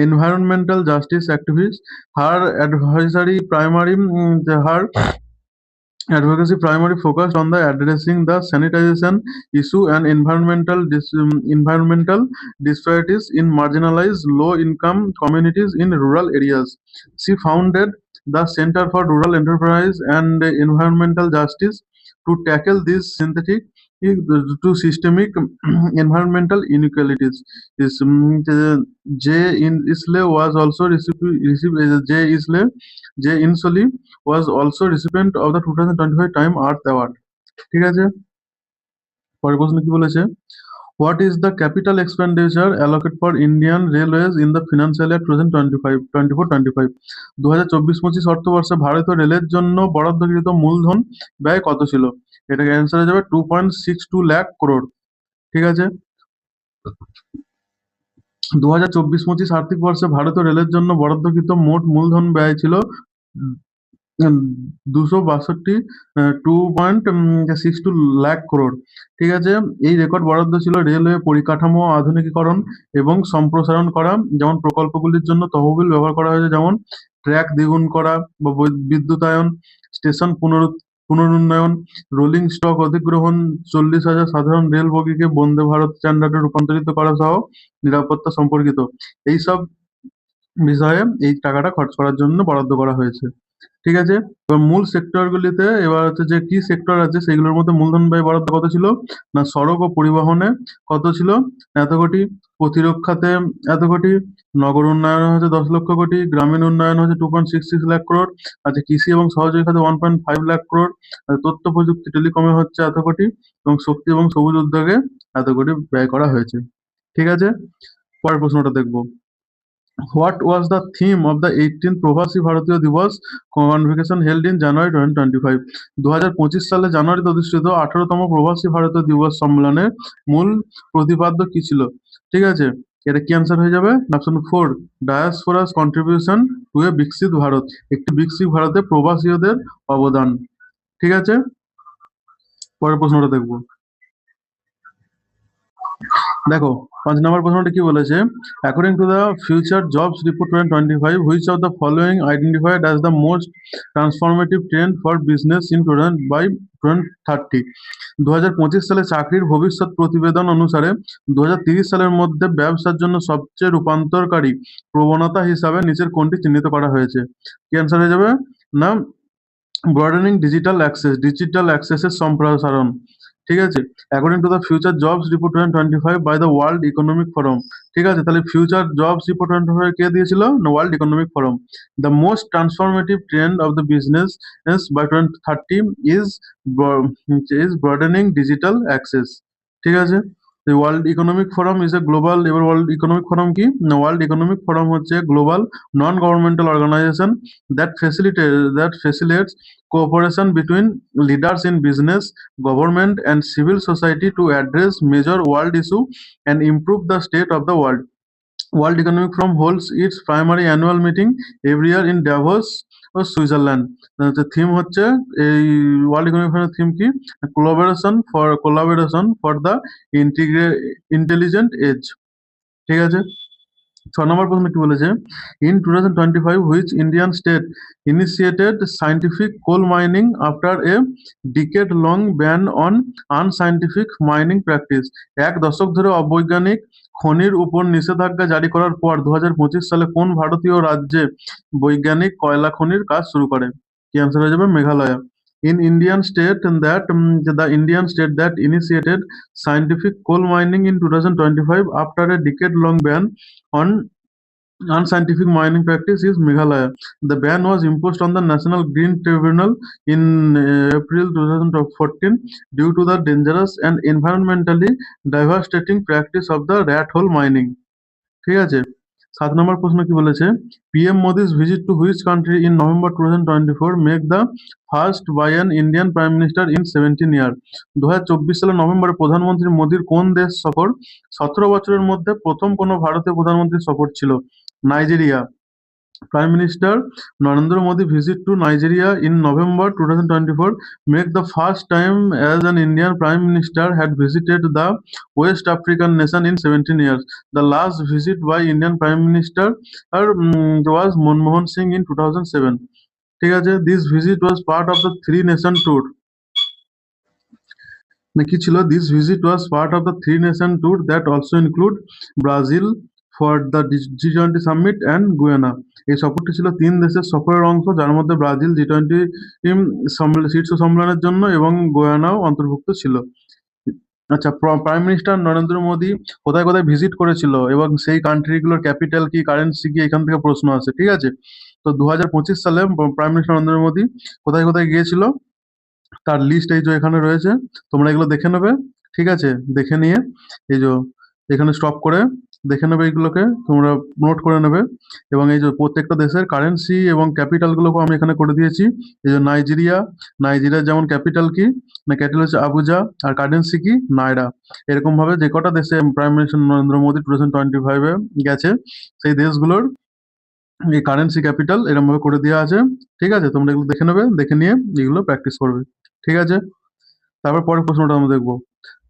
environmental justice activist. Her advisory primary her advocacy primarily focused on the addressing the sanitation issue and environmental disparities in marginalized low-income communities in rural areas. She founded the Center for Rural Enterprise and Environmental Justice to tackle these to systemic environmental inequalities. Jay Inslee was also Jay Inslee was also recipient of the 2025 Time Earth Award. ঠিক আছে? পরের প্রশ্ন কি বলেছে, what is the capital expenditure allocated for Indian Railways in the financial year 2024-25? 2024-25 অর্থবর্ষে ভারতীয় রেলের জন্য বরাদ্দকৃত মূলধন ব্যয় কত ছিল? এটাকে অ্যান্সার হয়ে যাবে 2.62 লাখ করোড়। ঠিক আছে? 2024-25 আর্থিক বর্ষে ভারতীয় রেলের জন্য বরাদ্দকৃত মোট মূলধন ব্যয় ছিল 2.62 লাখ করোড়। ঠিক আছে? এই রেকর্ড বরাদ্দ ছিল রেলওয়ে পরিকাঠামো আধুনিকীকরণ এবং সম্প্রসারণ করা, যেমন প্রকল্পগুলির জন্য তহবিল ব্যবহার করা হয়েছে, যেমন ট্র্যাক দ্বিগুণ করা বা বিদ্যুতায়ন, স্টেশন পুনরুন্নয়ন, রোলিং স্টক অধিগ্রহণ, 40,000 সাধারণ রেল বগিকে বন্দে ভারত স্ট্যান্ডার্ডে রূপান্তরিত করা সহ নিরাপত্তা সম্পর্কিত এইসব বিষয়ে এই টাকাটা খরচ করার জন্য বরাদ্দ করা হয়েছে। ঠিক আছে? এবার মূল সেক্টরগুলিতে এবার হচ্ছে যে কি সেক্টর আছে সেইগুলোর মধ্যে মূলধন ব্যয় বরাদ্দ কত ছিল না, সড়ক ও পরিবহনে কত ছিল? এত কোটি, প্রতিরক্ষাতে এত কোটি, নগর উন্নয়ন হচ্ছে 10 লক্ষ কোটি, গ্রামীণ উন্নয়ন হচ্ছে 2.66 লাখ করোড়, আচ্ছা কৃষি এবং সহযোগী খাতে 1.5 লাখ করোড়, তথ্য প্রযুক্তি টেলিকমে হচ্ছে এত কোটি, এবং শক্তি এবং সবুজ উদ্যোগে এত কোটি ব্যয় করা হয়েছে। ঠিক আছে? পরের প্রশ্নটা দেখবো, what was the theme of the 18th প্রবাসী ভারতীয় দিবস convocation held in January 2025? 2025 সালে জানুয়ারিতে অনুষ্ঠিত 18তম প্রবাসী ভারতীয় দিবস সম্মেলনের মূল প্রতিপাদ্য কি ছিল? ঠিক আছে? এটা কি অ্যান্সার হয়ে যাবে? অপশন 4, ডায়াসপোরাস কন্ট্রিবিউশন টু এ বিকশিত ভারত, একটি বিকশিত ভারতে প্রবাসীদের অবদান। ঠিক আছে, পরের প্রশ্নটা দেখবো। দেখো 5 নম্বর প্রশ্নটা কি বলেছে, according to the Future Jobs Report 2025, which of the following identified as the most transformative trend for business in 2030। 2025 সালে চাকরির ভবিষ্যৎ প্রতিবেদন অনুসারে 2030 সালের মধ্যে ব্যবসার জন্য সবচেয়ে রূপান্তরকারী প্রবণতা হিসাবে নিচের কোনটি চিহ্নিত করা হয়েছে? কি অ্যান্সার হয়ে যাবে? না, ব্রডেনিং ডিজিটাল অ্যাক্সেসের সম্প্রসারণ। ঠিক আছে, according to the Future Jobs Report 2025 by the World economic Forum. ঠিক আছে, তাহলে ফিউচার জবস রিপোর্ট 2025 কে দিয়েছিল? না, world economic forum. The most transformative trend of the business by 2030 is broadening digital access. ঠিক আছে, world economic forum is a global, এবার world economic forum কি? না, ওয়ার্ল্ড ইকোনমিক ফোরাম হচ্ছে global non governmental organisation that facilitates cooperation between leaders in business, government, and civil society to address major world issues and improve the state of the world. World Economic Forum holds its primary annual meeting every year in Davos ও Switzerland. Theme হচ্ছে এই world economic ফোরামের theme কি? Collaboration for the intelligent age. ঠিক আছে, 6 নম্বর প্রশ্ন কি বলেছে, in 2025 which Indian state initiated scientific coal mining after a decade long ban on unscientific mining practice. 1 দশক ধরে অবৈজ্ঞানিক খনির উপর নিষেধাজ্ঞা জারি করার পর 2025 সালে কোন ভারতীয় রাজ্যে বৈজ্ঞানিক কয়লা খনির কাজ শুরু করে? কি অ্যান্সার হয়ে যাবে? Meghalaya. In Indian state that the Indian state that initiated scientific coal mining in 2025 after a decade-long ban on unscientific mining practice is Meghalaya. The ban was imposed on the National Green Tribunal in April 2014 due to the dangerous and environmentally devastating practice of the rat hole mining. ঠিক আছে, 7 নম্বর প্রশ্ন কি বলেছে, PM Modi's visit to which country in November 2024 make the first by an Indian Prime Minister in 17 years? 2024 সালের নভেম্বরে প্রধানমন্ত্রী মোদির কোন দেশ সফর? 17 বছরের মধ্যে প্রথম কোনো ভারতীয় প্রধানমন্ত্রীর সফর ছিল Nigeria. Prime Minister Narendra Modi visit to Nigeria in November 2024 make the first time as an Indian Prime Minister had visited the West African nation in 17 years. The last visit by Indian Prime Minister was Manmohan Singh in 2007. ঠিক আছে, this visit was part of the three nation tour. কি ছিল? This visit was part of the three nation tour that also include Brazil for the G20 summit and Guyana. এই সফরটি ছিল 3 দেশের সফরের অংশ, যার মধ্যে ব্রাজিল G20 শীর্ষ সম্মেলনের জন্য এবং গয়ানাও অন্তর্ভুক্ত ছিল। আচ্ছা, প্রাইম মিনিস্টার নরেন্দ্র মোদী কোথায় কোথায় ভিজিট করেছিল এবং সেই কান্ট্রিগুলোর ক্যাপিটাল কি, কারেন্সি কি, এখান থেকে প্রশ্ন আসে। ঠিক আছে, তো 2025 সালে প্রাইম মিনিস্টার নরেন্দ্র মোদী কোথায় কোথায় গিয়েছিল তার লিস্ট এই যে এখানে রয়েছে, তোমরা এগুলো দেখে নেবে। ঠিক আছে, দেখে নিয়ে এই যে এখানে স্টপ করে দেখে নেবে, এইগুলোকে তোমরা নোট করে নেবে এবং এই যে প্রত্যেকটা দেশের কারেন্সি এবং ক্যাপিটাল গুলোকে আমি এখানে করে দিয়েছি। এই যে নাইজেরিয়া যেমন ক্যাপিটাল কি? না, ক্যাপিটাল হচ্ছে আবুজা, আর কারেন্সি কি? নাইরা। এরকম ভাবে যে কটা দেশে প্রাইম মিনিস্টার নরেন্দ্র মোদী 2025 গেছে সেই দেশগুলোর এই কারেন্সি ক্যাপিটাল এরকম ভাবে করে দেওয়া আছে। ঠিক আছে, তোমরা এগুলো দেখে নেবে, দেখে নিয়ে এগুলো প্র্যাকটিস করবে। ঠিক আছে, তারপর পরের প্রশ্নটা আমরা দেখবো।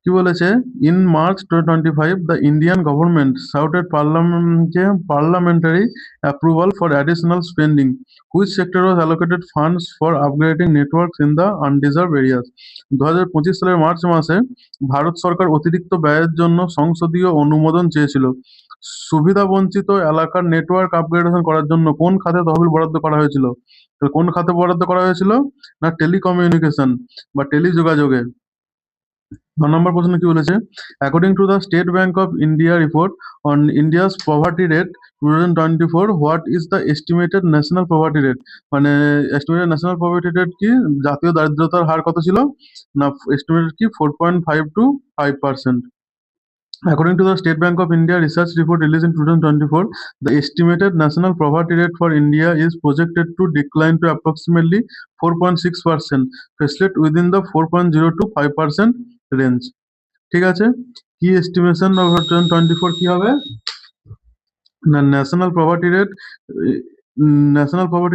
কি বলেছে, in March 2025 the Indian government shouted parliamentary approval for additional spending which sector was allocated funds for upgrading networks in the আনডিজার্ভ areas. 2025 সালের মার্চ মাসে ভারত সরকার অতিরিক্ত ব্যয়ের জন্য সংসদীয় অনুমোদন চেয়েছিল। সুবিধা বঞ্চিত এলাকার নেটওয়ার্ক আপগ্রেডেশন করার জন্য কোন খাতে তহবিল বরাদ্দ করা হয়েছিল? কোন খাতে বরাদ্দ করা হয়েছিল? না, টেলিকমিউনিকেশন বা টেলিযোগাযোগে। 9 নম্বর প্রশ্ন কি বলেছে, according to the state bank of India report on India's poverty rate 2024 what is the estimated national poverty rate? মানে এস্টিমেটেড ন্যাশনাল পভার্টি রেট কি, জাতীয় দারিদ্রতার হার কত ছিল? না, এস্টিমেটেড কি 4.5 to 5%। According to the State Bank of India research report released in 2024, the estimated national poverty rate for India is projected to decline to approximately 4.6%, placed within the 4.0 to 5% range. ঠিক আছে, কি estimation of 2024 কি হবে? না, national poverty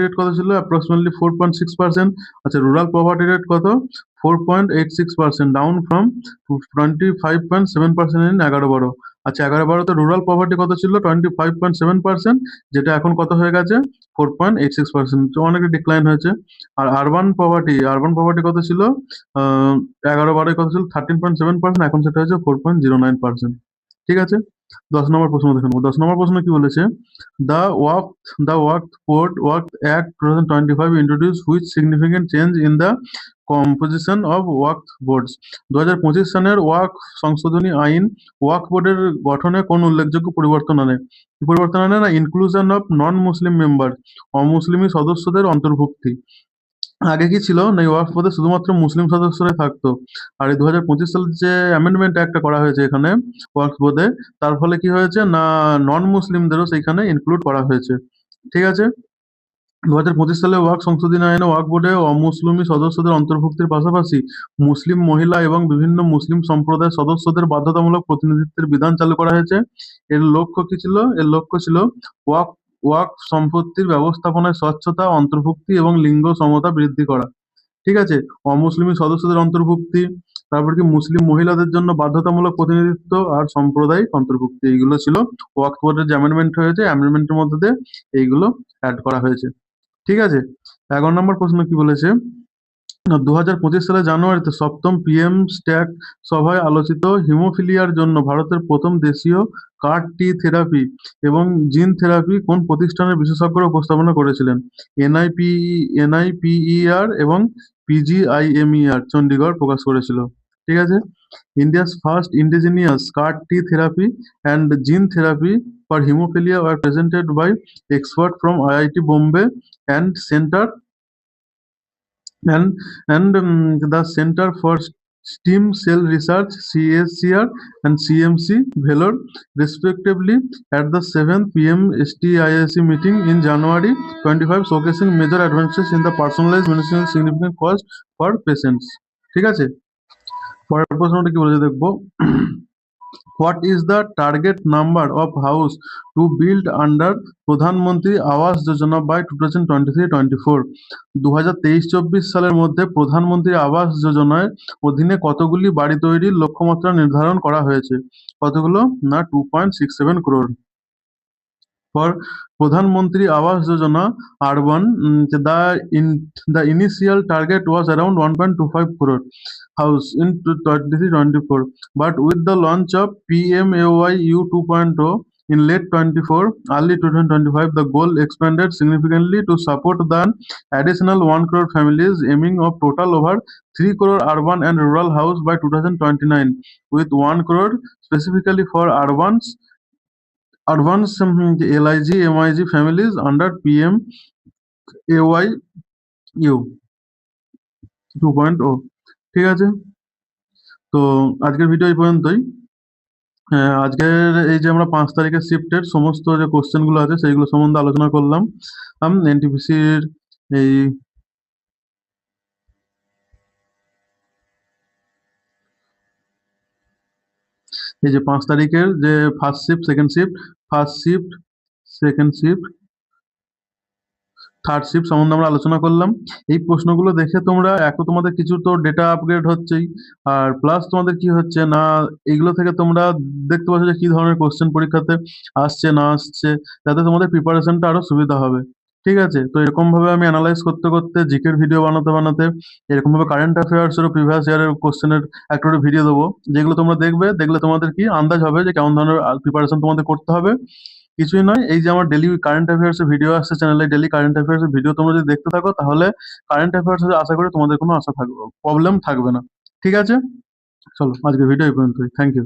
rate কত ছিল? Approximately 4.6%। আচ্ছা, rural poverty rate কত? 4.86%, ডাউন ফ্রম 25.7% ইন 11-12। আচ্ছা, 11-12তে রুরাল পভার্টি কত ছিল? 25.7%, যেটা এখন কত হয়ে গেছে? 4.86%, তো অনেকটা ডিক্লাইন হয়েছে। আর আরবান পভার্টি কত ছিল? 11-12 কত ছিল? 13.7%, এখন সেটা হচ্ছে 4.09%। ঠিক আছে। 10 নম্বর প্রশ্ন দেখে নেবো। 10 নম্বর প্রশ্ন কি বলেছে? The Waqf Board Act 2025 introduced which significant change in the composition of Waqf boards? 2025 সালের ওয়াকফ সংশোধনী আইন ওয়াকফ বোর্ডের গঠনে কোন উল্লেখযোগ্য পরিবর্তন আনে? কি পরিবর্তন আনে? না, inclusion of non Muslim member, অমুসলিমি সদস্যদের অন্তর্ভুক্তি। আগে কি ছিল না, এই ওয়াকফ বোর্ডে শুধুমাত্র মুসলিম সদস্যরাই থাকতো। আর এই 2025 সালে যে অ্যামেন্ডমেন্ট একটা করা হয়েছে এখানে ওয়াকফ বোর্ডে, তার ফলে কি হয়েছে না, নন মুসলিমদেরও সেইখানে ইনক্লুড করা হয়েছে। ঠিক আছে। 2025 সালে ওয়াকফ সংশোধনী আইনে ওয়াকফ বোর্ডে অমুসলিমি সদস্যদের অন্তর্ভুক্তির পাশাপাশি মুসলিম মহিলা এবং বিভিন্ন মুসলিম সম্প্রদায়ের সদস্যদের বাধ্যতামূলক প্রতিনিধিত্বের বিধান চালু করা হয়েছে। এর লক্ষ্য কি ছিল? এর লক্ষ্য ছিল ওয়াকফ ওয়াকফ সম্পত্তির ব্যবস্থাপনায় স্বচ্ছতা, অন্তর্ভুক্তি এবং লিঙ্গ সমতা বৃদ্ধি করা। ঠিক আছে? অমুসলিমি সদস্যদের অন্তর্ভুক্তি, তারপর কি মুসলিম মহিলাদের জন্য বাধ্যতামূলক প্রতিনিধিত্ব আর সাম্প্রদায়িক অন্তর্ভুক্তি, এইগুলো ছিল ওয়াকফ বোর্ডের যে অ্যামেন্ডমেন্ট হয়েছে, অ্যামেন্ডমেন্টের মধ্যে দিয়ে এইগুলো অ্যাড করা হয়েছে। ঠিক আছে। 11 নম্বর প্রশ্ন কি বলেছে? 2025 সালের জানুয়ারিতে 7ম পিএম স্ট্যাক সভায় আলোচিত হিমোফিলিয়ার জন্য ভারতের প্রথম দেশীয় কার-টি থেরাপি এবং জিন থেরাপি কোন প্রতিষ্ঠানের বিশেষজ্ঞরা উপস্থাপনা করেছিলেন? এনআইপিইআর এবং পিজিআইএমইআর, চণ্ডীগড় প্রকাশ করেছিল। ঠিক আছে। India's first indigenous CAR T therapy and gene therapy for haemophilia were presented by expert from IIT Bombay and centre and the Center for Stem Cell Research (CSCR) and CMC Vellore, respectively, at the 7th PM STIAC meeting in January 25, showcasing major advances in the personalized medicine significant cost for patients. ঠিক আছে। পরের প্রশ্নটা কি বলেছে দেখবো। What is the target number of house to build under প্রধান Mantri Awas Yojana by 2023-24? 2023-24 সালের মধ্যে প্রধানমন্ত্রী আবাস যোজনার অধীনে কতগুলি বাড়ি তৈরির লক্ষ্যমাত্রা নির্ধারণ করা হয়েছে? কতগুলো? না, 2.67 crore. For Pradhan Mantri Awas Yojana Urban, the initial target was around 1.25 crore house in 2023-24, but with the launch of PMAYU 2.0 in late 24, early 2025, the goal expanded significantly to support the additional 1 crore families, aiming of total over 3 crore urban and rural house by 2029, with 1 crore specifically for advanced LIG MIG families under PMAYU 2.0। ঠিক আছে। তো আজকের video এই পর্যন্তই। আজকের এই যে আমরা 5 তারিখের শিফটের সমস্ত যে কোশ্চেন গুলো আছে সেইগুলো সম্বন্ধে আলোচনা করলাম। এনটিপিসির এই যে 5 তারিখের যে first shift, second shift, first shift, second shift, third shift সম্বন্ধে আমরা আলোচনা করলাম। এই প্রশ্নগুলো দেখে তোমরা তোমাদের কিছু তো ডেটা আপগ্রেড হচ্ছেই, আর প্লাস তোমাদের কি হচ্ছে না, এইগুলো থেকে তোমরা দেখতে পাচ্ছ যে কি ধরনের কোশ্চেন পরীক্ষাতে আসছে না আসছে, যাতে তোমাদের প্রিপারেশনটা আরো সুবিধা হবে। ঠিক আছে। তো এরকম ভাবে আমি অ্যানালাইজ করতে করতে, জিকের ভিডিও বানাতে বানাতে, এরকম ভাবে কারেন্ট অ্যাফেয়ার্স এর প্রিভিয়াস ইয়ারের কোশ্চেনের একটা ভিডিও দেবো, যেগুলো তোমরা দেখলে তোমাদের কি আন্দাজ হবে যে কেমন ধরনের প্রিপারেশন তোমাদের করতে হবে। কিছুই নয়, এই যে আমার ডেইলি কারেন্ট অ্যাফেয়ার্স এর ভিডিও আসছে চ্যানেলে, ডেইলি কারেন্ট অ্যাফেয়ার্স এর ভিডিও তোমরা যদি দেখতে থাকো, তাহলে কারেন্ট অ্যাফেয়ার্স এর আশা করি তোমাদের কোনো প্রবলেম থাকবে না। ঠিক আছে। চলো, আজকে ভিডিও এই পর্যন্তই। Thank you.